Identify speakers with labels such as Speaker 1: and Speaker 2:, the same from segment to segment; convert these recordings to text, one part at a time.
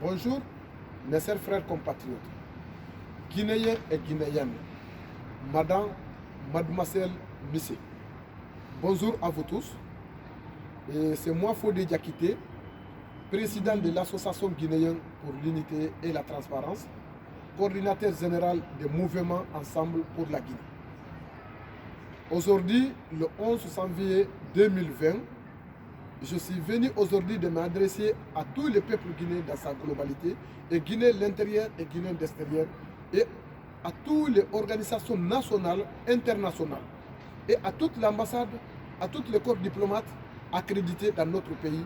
Speaker 1: Bonjour, mes chers frères compatriotes, Guinéens et Guinéennes, Madame, Mademoiselle, Missé. Bonjour à vous tous. C'est moi, Fodé Diakité, président de l'Association guinéenne pour l'unité et la transparence, coordinateur général des mouvements Ensemble pour la Guinée. Aujourd'hui, le 11 janvier 2020, je suis venu aujourd'hui de m'adresser à tous les peuples guinéens dans sa globalité, et Guinée l'intérieur et Guinée l'extérieur, et à toutes les organisations nationales, internationales, et à toute l'ambassade, à tous les corps diplomates accrédités dans notre pays,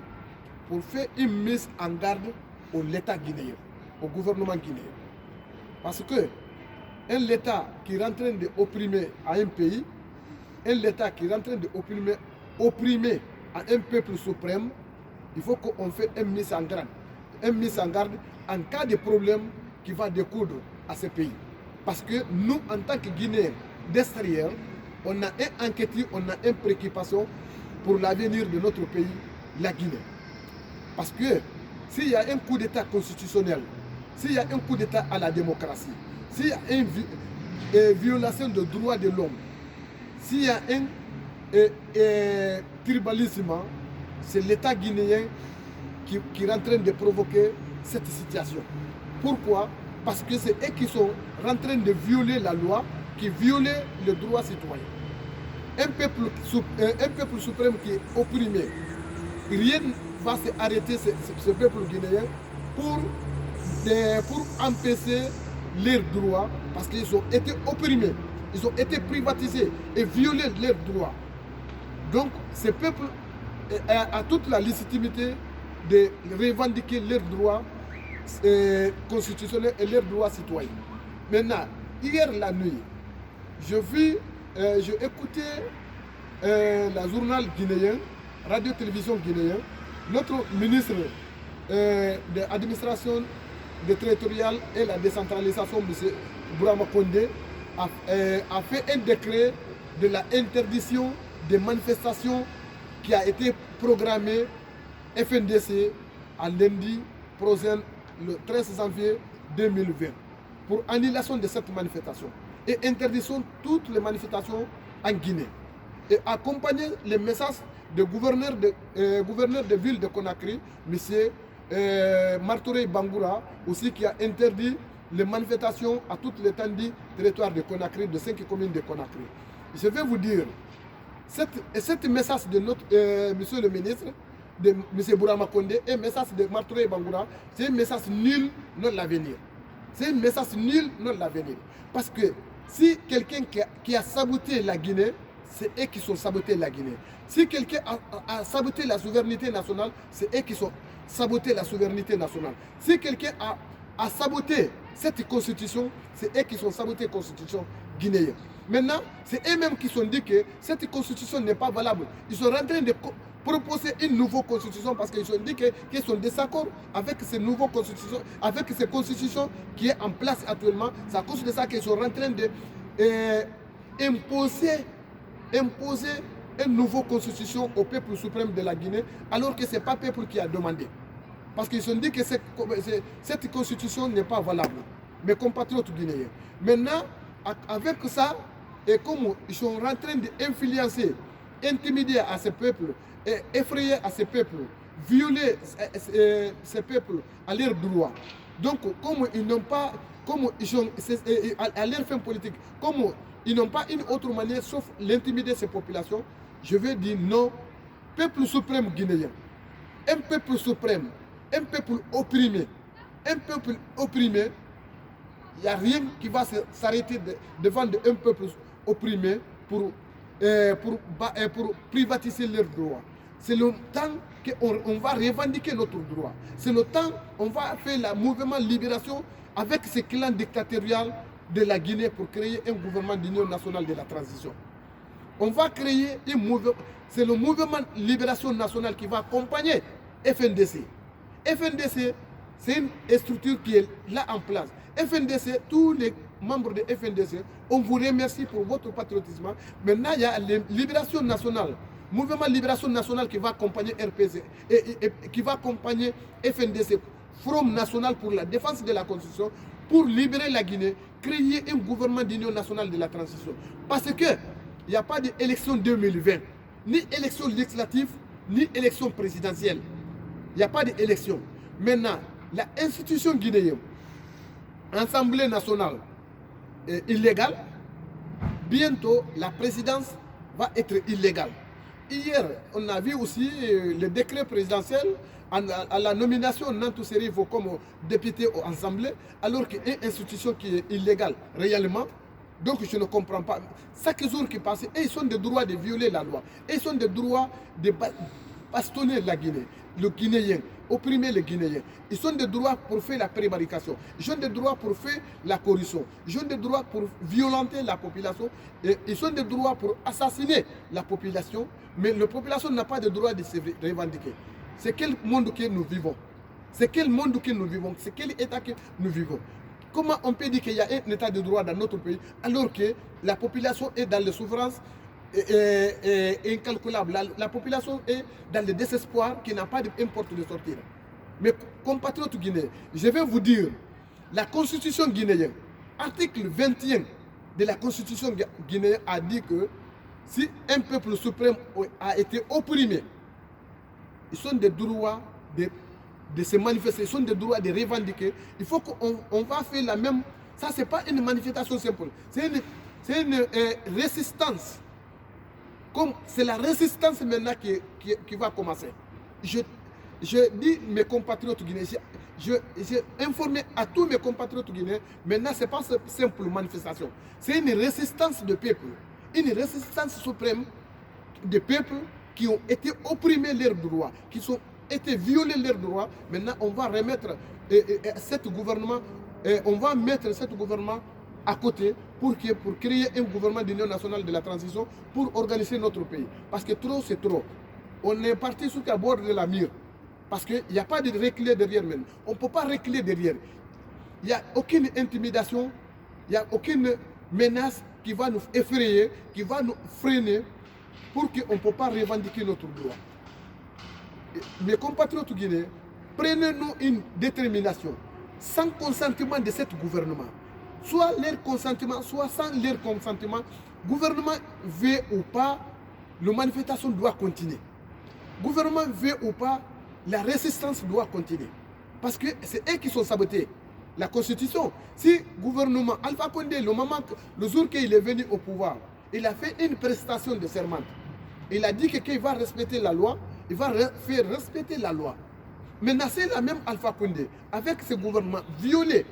Speaker 1: pour faire une mise en garde au l'État guinéen, au gouvernement guinéen. Parce que un État qui est en train d'opprimer à un pays, un État qui est en train d'opprimer à un peuple suprême, il faut qu'on fasse une mise en garde en cas de problème qui va découdre à ce pays. Parce que nous, en tant que Guinéens d'extérieur, on a un inquiétude, on a une préoccupation pour l'avenir de notre pays, la Guinée. Parce que s'il y a un coup d'État constitutionnel, s'il y a un coup d'État à la démocratie, s'il y a une violation des droits de l'homme, s'il y a un tribalisme, c'est l'État guinéen qui est en train de provoquer cette situation. Pourquoi? Parce que c'est eux qui sont en train de violer la loi, qui violent les droits citoyens. Un peuple suprême qui est opprimé, rien ne va s'arrêter ce peuple guinéen pour empêcher leurs droits, parce qu'ils ont été opprimés, ils ont été privatisés et violés leurs droits. Donc, ce peuple a toute la légitimité de revendiquer leurs droits constitutionnels et leurs droits citoyens. Maintenant, hier la nuit, j'ai écouté la journal guinéen, radio-télévision guinéen, notre ministre de l'administration territoriale et la décentralisation, M. Bourama Condé, a fait un décret de l'interdiction des manifestations qui a été programmée FNDC à lundi prochain, le 13 janvier 2020, pour annulation de cette manifestation et interdiction de toutes les manifestations en Guinée. Et accompagner les messages du gouverneur de ville de Conakry, M. Martouré Bangoura, aussi qui a interdit les manifestations à toute l'étendue territoire de Conakry, de 5 communes de Conakry. Je vais vous dire, cet message de notre monsieur le ministre, de M. Bourama Condé, et le message de Martouré Bangoura, c'est un message nul dans l'avenir. C'est un message nul dans l'avenir. Parce que si quelqu'un qui a saboté la Guinée, c'est eux qui sont saboté la Guinée. Si quelqu'un a saboté la souveraineté nationale, c'est eux qui sont saboté la souveraineté nationale. Si quelqu'un a saboté cette constitution, c'est eux qui sont saboté la constitution guinéenne. Maintenant, c'est eux-mêmes qui sont dit que cette constitution n'est pas valable. Ils sont en train de proposer une nouvelle constitution parce qu'ils ont dit qu'ils sont désaccord avec ces nouvelles constitutions, avec cette constitution qui est en place actuellement. C'est à cause de ça qu'ils sont en train d'imposer une nouvelle constitution au peuple suprême de la Guinée, alors que ce n'est pas le peuple qui a demandé. Parce qu'ils ont dit que cette constitution n'est pas valable. Mes compatriotes guinéens. Maintenant, avec ça, et comme ils sont en train d'influencer, intimider à ce peuple, et effrayer à ce peuple, violer ce peuple à leurs droits. Donc, comme ils n'ont pas, comme ils sont à leur fin politique, comme ils n'ont pas une autre manière sauf l'intimider ces populations, je vais dire non, peuple suprême guinéen, un peuple suprême, un peuple opprimé, il n'y a rien qui va s'arrêter devant un peuple opprimé pour privatiser leurs droits. C'est le temps qu'on va revendiquer notre droit. C'est le temps qu'on va faire le mouvement libération avec ce clan dictatorial de la Guinée pour créer un gouvernement d'union nationale de la transition. On va créer un mouvement, c'est le mouvement libération nationale qui va accompagner FNDC. FNDC, c'est une structure qui est là en place. FNDC, tous les membres de FNDC, on vous remercie pour votre patriotisme. Maintenant, il y a la libération nationale, mouvement libération nationale qui va accompagner RPC et qui va accompagner FNDC Front national pour la défense de la Constitution, pour libérer la Guinée, créer un gouvernement d'union nationale de la transition. Parce qu'il n'y a pas d'élection 2020, ni élection législative, ni élection présidentielle. Il n'y a pas d'élection. Maintenant, l'institution guinéenne, Assemblée nationale, est illégale. Bientôt, la présidence va être illégale. Hier, on a vu aussi le décret présidentiel à la nomination Nantou Serivo comme député à l'Assemblée, alors qu'il y a une institution qui est illégale réellement. Donc je ne comprends pas. Chaque jour qui passe, ils ont des droits de violer la loi. Ils ont des droits de bastonner la Guinée, le Guinéen, opprimer les Guinéens. Ils ont des droits pour faire la prévarication. Ils ont des droits pour faire la corruption. Ils ont des droits pour violenter la population. Et ils ont des droits pour assassiner la population. Mais la population n'a pas de droit de se revendiquer. C'est quel monde que nous vivons? C'est quel monde que nous vivons? C'est quel état que nous vivons? Comment on peut dire qu'il y a un état de droit dans notre pays alors que la population est dans les souffrances incalculables? La population est dans le désespoir qui n'a pas d'importe de sortir. Mes compatriotes guinéens, je vais vous dire, la constitution guinéenne, article 21 de la constitution guinéenne a dit que si un peuple suprême a été opprimé, ils ont des droits de se manifester, ils ont des droits de revendiquer. Il faut qu'on va faire la même. Ça, ce n'est pas une manifestation simple. C'est une résistance. Comme c'est la résistance maintenant qui va commencer. Je dis mes compatriotes guinéens, j'ai informé à tous mes compatriotes guinéens, maintenant ce n'est pas une simple manifestation. C'est une résistance de peuple. Une résistance suprême des peuples qui ont été opprimés leurs droits, qui ont été violés leurs droits. Maintenant, on va remettre ce gouvernement, on va mettre ce gouvernement à côté pour créer un gouvernement d'union nationale de la transition pour organiser notre pays. Parce que trop, c'est trop. On est parti sur le bord de la mire. Parce qu'il n'y a pas de reculer derrière même. On ne peut pas reculer derrière. Il n'y a aucune intimidation, il n'y a aucune menace qui va nous effrayer, qui va nous freiner pour qu'on ne peut pas revendiquer notre droit. Mes compatriotes guinéens, prenez-nous une détermination sans consentement de ce gouvernement. Soit leur consentement, soit sans leur consentement, gouvernement veut ou pas, la manifestation doit continuer. Gouvernement veut ou pas, la résistance doit continuer. Parce que c'est eux qui sont sabotés. La constitution, si le gouvernement Alpha Condé, le jour qu'il est venu au pouvoir, il a fait une prestation de serment. Il a dit qu'il va respecter la loi, il va faire respecter la loi. Maintenant, c'est la même Alpha Condé, avec ce gouvernement, violer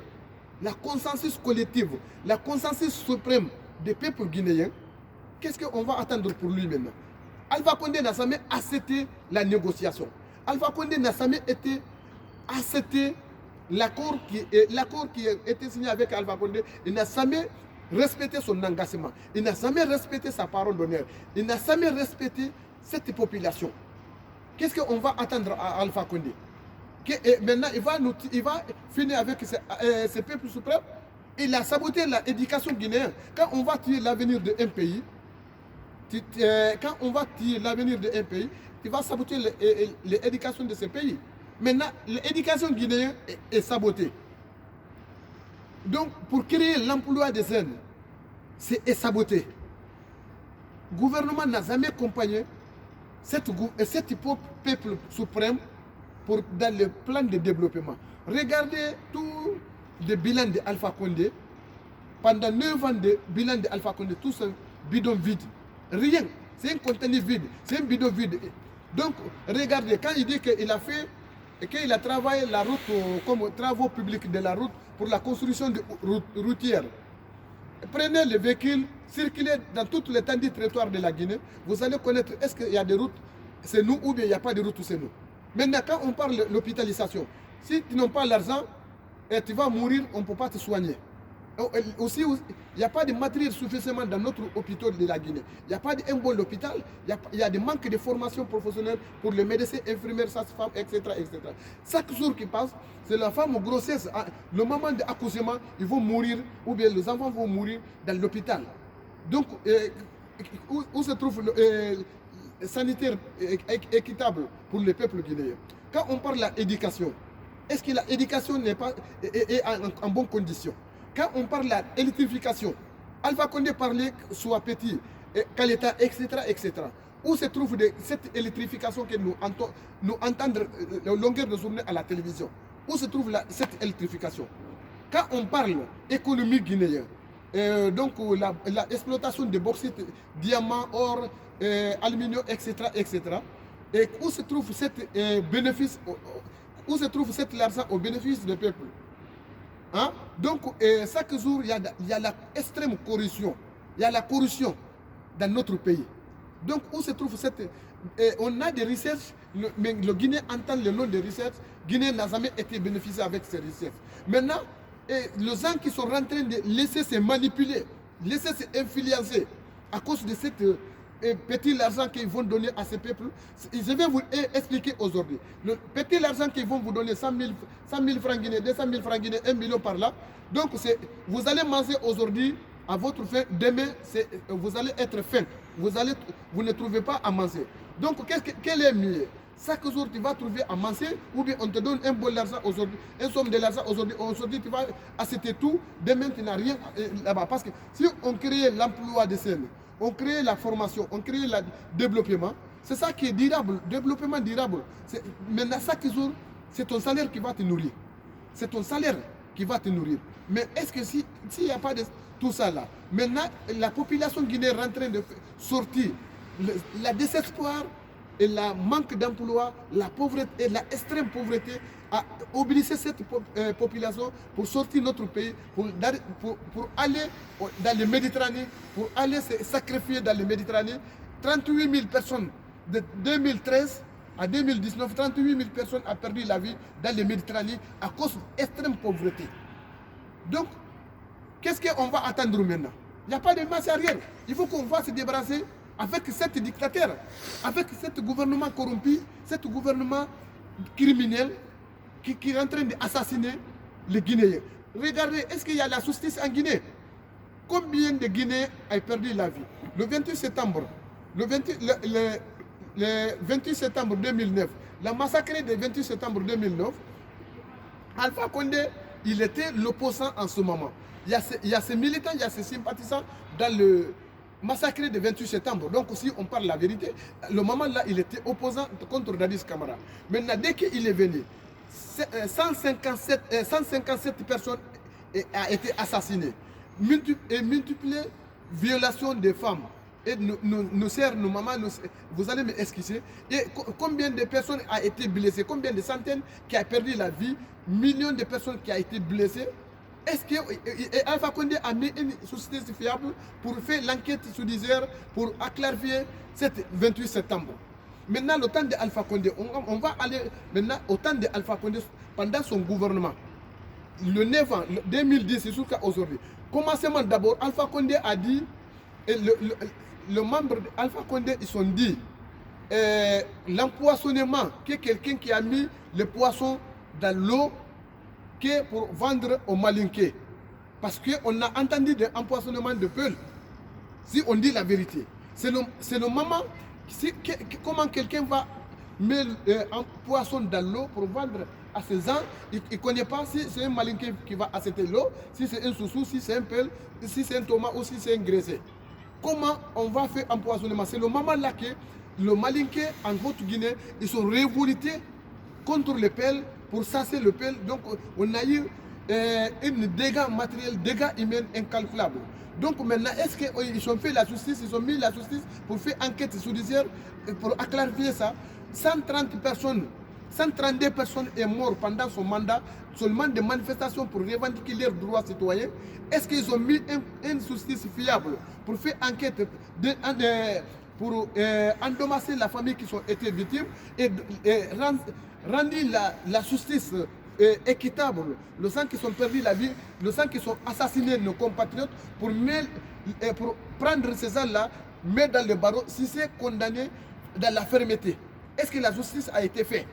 Speaker 1: la consensus collective, la consensus suprême des peuples guinéens. Qu'est-ce qu'on va attendre pour lui maintenant? Alpha Condé n'a jamais accepté la négociation. Alpha Condé n'a jamais accepté l'accord qui a été signé avec Alpha Condé. Il n'a jamais respecté son engagement. Il n'a jamais respecté sa parole d'honneur. Il n'a jamais respecté cette population. Qu'est-ce qu'on va attendre à Alpha Condé? Maintenant, il va finir avec ce peuple suprême. Il a saboté l'éducation guinéenne. Quand on va tuer l'avenir d'un pays, il va saboter l'éducation de ce pays. Maintenant, l'éducation guinéenne est sabotée. Donc, pour créer l'emploi des jeunes, c'est saboté. Le gouvernement n'a jamais accompagné cet peuple suprême dans le plan de développement. Regardez tout le bilan d'Alpha Condé. Pendant 9 ans de bilan d'Alpha Condé, tout ce bidon vide. Rien. C'est un contenu vide. C'est un bidon vide. Donc, regardez, quand il dit qu'il a fait et qu'il a travaillé la route comme travaux publics de la route pour la construction de routes routières. Prenez les véhicules, circulez dans tout l'étendue du territoire de la Guinée, vous allez connaître est-ce qu'il y a des routes, c'est nous ou bien il n'y a pas de routes, c'est nous. Maintenant, quand on parle de l'hôpitalisation, si tu n'as pas l'argent, tu vas mourir, on ne peut pas te soigner. Aussi, il n'y a pas de matériel suffisamment dans notre hôpital de la Guinée. Il n'y a pas d'un bon hôpital, il y a des manques de formation professionnelle pour les médecins, infirmières, sages-femmes, etc., etc. Chaque jour qui passe, c'est la femme grossesse, le moment d'accouchement, ils vont mourir, ou bien les enfants vont mourir dans l'hôpital. Donc, où se trouve le sanitaire équitable pour le peuple guinéen? Quand on parle de l'éducation, Est-ce que l'éducation n'est pas en bonne condition? Quand on parle de l'électrification, Alpha Condé parlait soit petit, Kaleta, etc., etc. Où se trouve cette électrification que nous entendons longueur de journée à la télévision? Où se trouve cette électrification? Quand on parle économie guinéenne, donc l'exploitation de bauxite, diamants, or, aluminium, etc., etc. Et où se trouve cet bénéfice, où se trouve cet argent au bénéfice du peuple? Hein? Donc, chaque jour, il y a l'extrême corruption. Il y a la corruption dans notre pays. Donc, où se trouve cette... on a des recherches, mais le Guinée entend le nom des recherches. Guinée n'a jamais été bénéficié avec ces recherches. Maintenant, les gens qui sont en train de laisser se manipuler, laisser se influencer à cause de cette petit argent qu'ils vont donner à ces peuples. Je vais vous expliquer aujourd'hui. Le petit argent qu'ils vont vous donner, 100 000 francs guinéens, 200 000 francs guinéens, 1 million par là. Donc, vous allez manger aujourd'hui à votre faim. Demain, vous allez être faim. Vous ne trouvez pas à manger. Donc, quel est mieux? Chaque jour, tu vas trouver à manger, ou bien on te donne un bon argent aujourd'hui, une somme de l'argent aujourd'hui. Aujourd'hui, tu vas acheter tout. Demain, tu n'as rien là-bas. Parce que si on crée l'emploi de scène, on crée la formation, on crée le développement, c'est ça qui est durable, développement durable. Maintenant, chaque jour, c'est ton salaire qui va te nourrir. C'est ton salaire qui va te nourrir. Mais est-ce que s'il n'y a pas de tout ça là, maintenant, la population guinéenne est en train de sortir, la désespoir et le manque d'emploi, la pauvreté et l'extrême pauvreté a obligé cette population pour sortir notre pays, pour aller dans le Méditerranée, pour aller se sacrifier dans le Méditerranée. 38 000 personnes de 2013 à 2019, 38 000 personnes ont perdu la vie dans le Méditerranée à cause de l'extrême pauvreté. Donc, qu'est-ce qu'on va attendre maintenant? Il n'y a pas de marche arrière. Il faut qu'on va se débarrasser avec cette dictature, avec ce gouvernement corrompu, ce gouvernement criminel qui est en train d'assassiner les Guinéens. Regardez, est-ce qu'il y a la justice en Guinée? Combien de Guinéens ont perdu la vie? Le 28 septembre, le 28 septembre 2009, la massacre du 28 septembre 2009, Alpha Condé, il était l'opposant en ce moment. Il y a ces militants, il y a ces sympathisants dans le massacre du 28 septembre. Donc si on parle la vérité, le moment là, il était opposant contre Dadis Camara. Maintenant, dès qu'il est venu, 157 personnes ont été assassinées. Multiples violations des femmes. Et nos sœurs, nos mamans, vous allez m'excuser. Et combien de personnes ont été blessées? Combien de centaines qui ont perdu la vie? Millions de personnes qui ont été blessées. Est-ce que Alpha Condé a mis une société fiable pour faire l'enquête judiciaire, pour éclaircir ce 28 septembre? Maintenant, le temps d'Alpha Condé, on va aller maintenant au temps d'Alpha Condé pendant son gouvernement. Le 9 ans, 2010 jusqu'à aujourd'hui. Commencement d'abord, Alpha Condé a dit, le membre d'Alpha Condé, ils sont dit, l'empoisonnement, que quelqu'un qui a mis le poisson dans l'eau, pour vendre aux malinqués. Parce qu'on a entendu des empoisonnements de peuple. Si on dit la vérité, c'est le moment, comment quelqu'un va mettre un poisson dans l'eau pour vendre à ses gens. Il ne connaît pas si c'est un malinqué qui va acheter l'eau, si c'est un soussou, si c'est un pelle, si c'est un tomate ou si c'est un graissé. Comment on va faire empoisonnement? C'est le moment là que le malinqué en Haute-Guinée, ils sont révoltés contre le pelle, pour chasser le pelle. Donc on a eu un dégât matériel, dégâts humains incalculables. Donc maintenant, est-ce qu'ils ont fait la justice? Ils ont mis la justice pour faire enquête judiciaire, pour éclaircir ça. 130 personnes, 132 personnes sont mortes pendant son mandat, seulement des manifestations pour revendiquer leurs droits citoyens. Est-ce qu'ils ont mis une justice fiable pour faire enquête pour endommager la famille qui ont été victimes et rendre la justice équitable, les gens qui sont perdus la vie, les gens qui sont assassinés, nos compatriotes, pour prendre ces gens-là, mettre dans le barreau, si c'est condamné dans la fermeté? Est-ce que la justice a été faite?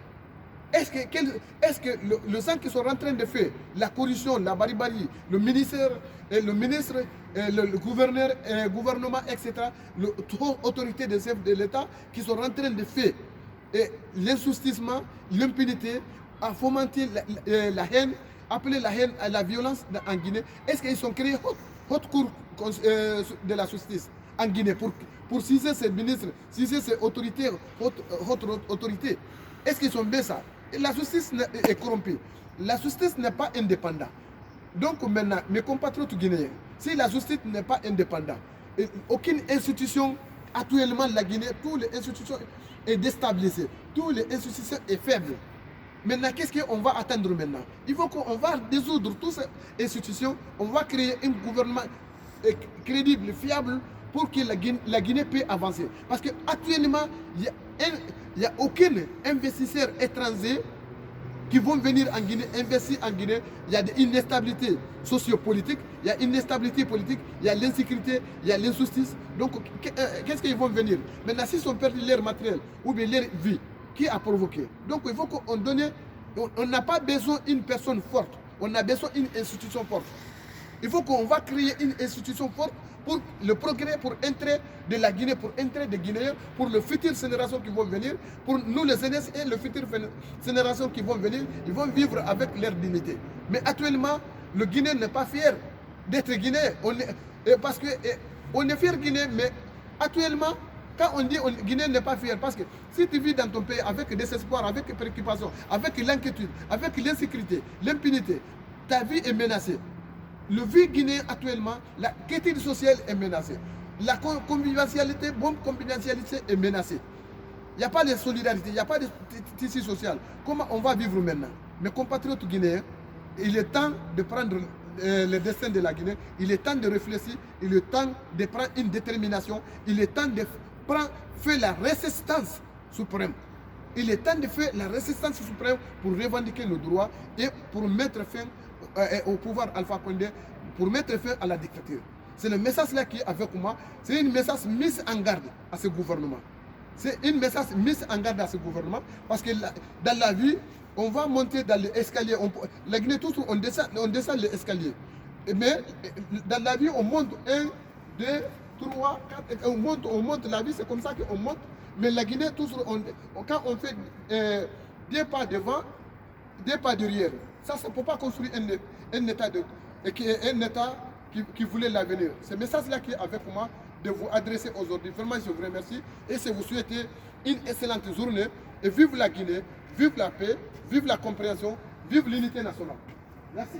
Speaker 1: Est-ce que les gens qui sont en train de faire la corruption, la barbarie, le ministre, le gouverneur, le gouvernement, etc., l'autorité des chefs de l'État qui sont en train de faire l'injustice, l'impunité, à fomenter la haine, appeler la haine à la violence en Guinée? Est-ce qu'ils sont créés haute cour de la justice en Guinée pour ciser ces ministres, ciser ces autorités, haute autorité? Est-ce qu'ils sont bien ça? Et la justice est corrompue. La justice n'est pas indépendante. Donc maintenant, mes compatriotes guinéens, si la justice n'est pas indépendante, aucune institution, actuellement la Guinée, toutes les institutions sont déstabilisées, toutes les institutions sont faibles. Maintenant, qu'est-ce qu'on va attendre maintenant? Il faut qu'on va dissoudre toutes ces institutions, on va créer un gouvernement crédible, fiable, pour que la Guinée puisse avancer. Parce qu'actuellement, il n'y a aucun investisseur étranger qui vont venir en Guinée, investir en Guinée. Il y a une instabilité sociopolitique, il y a une instabilité politique, il y a l'insécurité, il y a l'injustice. Donc, qu'est-ce qu'ils vont venir? Maintenant, s'ils ont perdu leur matériel ou bien leur vie, qui a provoqué? Donc, il faut qu'on donne. On n'a pas besoin d'une personne forte, on a besoin d'une institution forte. Il faut qu'on va créer une institution forte pour le progrès, pour l'intérêt de la Guinée, pour l'intérêt des Guinéens, pour les futures générations qui vont venir, pour nous les jeunesse et les futures générations qui vont venir, ils vont vivre avec leur dignité. Mais actuellement, le Guinéen n'est pas fier d'être Guinéen. Parce qu'on est fier Guinéen, mais actuellement, quand on dit que Guinéen n'est pas fier, parce que si tu vis dans ton pays avec désespoir, avec préoccupation, avec l'inquiétude, avec l'insécurité, l'impunité, ta vie est menacée. Le vie guinéen actuellement, la quiétude sociale est menacée. La confidentialité, bonne confidentialité est menacée. Il n'y a pas de solidarité, il n'y a pas de tissu social. Comment on va vivre maintenant? Mes compatriotes guinéens, il est temps de prendre le destin de la Guinée, il est temps de réfléchir, il est temps de prendre une détermination, il est temps de faire la résistance suprême. Il est temps de faire la résistance suprême pour revendiquer nos droits et pour mettre fin au pouvoir Alpha Condé, pour mettre fin à la dictature. C'est le message là qui est avec moi. C'est un message mis en garde à ce gouvernement. C'est un message mis en garde à ce gouvernement parce que dans la vie, on va monter dans l'escalier. La Guinée, toujours, on descend l'escalier. Mais dans la vie, on monte 1, 2, 3, 4, on monte la vie, c'est comme ça qu'on monte. Mais la Guinée, toujours, quand on fait des pas devant, des pas derrière, ça ne peut pas construire un État, qui voulait l'avenir. Ce message-là qui est avec moi de vous adresser aujourd'hui. Vraiment, je vous remercie et je vous souhaite une excellente journée. Et vive la Guinée, vive la paix, vive la compréhension, vive l'unité nationale. Merci.